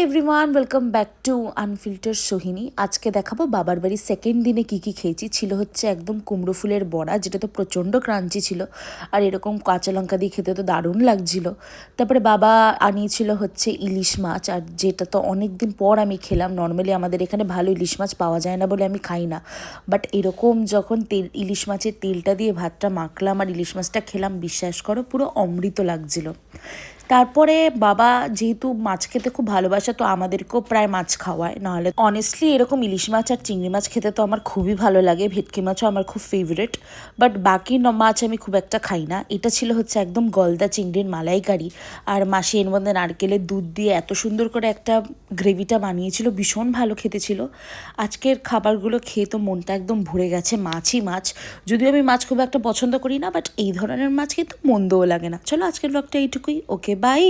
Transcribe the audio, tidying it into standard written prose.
Everyone, welcome back to unfilter Sohini. আজকে দেখাবো বাবার বাড়ির সেকেন্ড দিনে কি কি খেয়েছি। ছিল হচ্ছে একদম কুমড়ো ফুলের বড়া, যেটা তো প্রচণ্ড ক্রাঞ্চি ছিল, আর এরকম কাঁচা লঙ্কা দিয়ে খেতে তো দারুণ লাগছিল। তারপরে বাবা আনিয়েছিল হচ্ছে ইলিশ মাছ, আর যেটা তো অনেক দিন পর আমি খেলাম। নর্মালি আমাদের এখানে ভালো ইলিশ মাছ পাওয়া যায় না বলে আমি খাই না, বাট এরকম যখন ইলিশ মাছের তেলটা দিয়ে ভাতটা মাখলাম আর ইলিশ মাছটা খেলাম, বিশ্বাস করো পুরো অমৃত লাগছিল। তারপরে বাবা যেহেতু মাছ খেতে খুব ভালোবাসে, তো আমাদেরকেও প্রায় মাছ খাওয়ায়। নাহলে অনেস্টলি এরকম ইলিশ মাছ আর চিংড়ি মাছ খেতে তো আমার খুবই ভালো লাগে, ভেটকি মাছও আমার খুব ফেভারিট, বাট বাকি মাছ আমি খুব একটা খাই না। এটা ছিল হচ্ছে একদম গলদা চিংড়ির মালাইকারি, আর মাসি এর মধ্যে নারকেলের দুধ দিয়ে এত সুন্দর করে একটা গ্রেভিটা বানিয়েছিল, ভীষণ ভালো খেতে ছিল। আজকের খাবারগুলো খেয়ে তো মনটা একদম ভরে গেছে। মাছই মাছ, যদিও আমি মাছ খুব একটা পছন্দ করি না, বাট এই ধরনের মাছ কিন্তু মন্দও লাগে না। চলো আজকের ব্লগটা এইটুকুই। ওকে, বাই।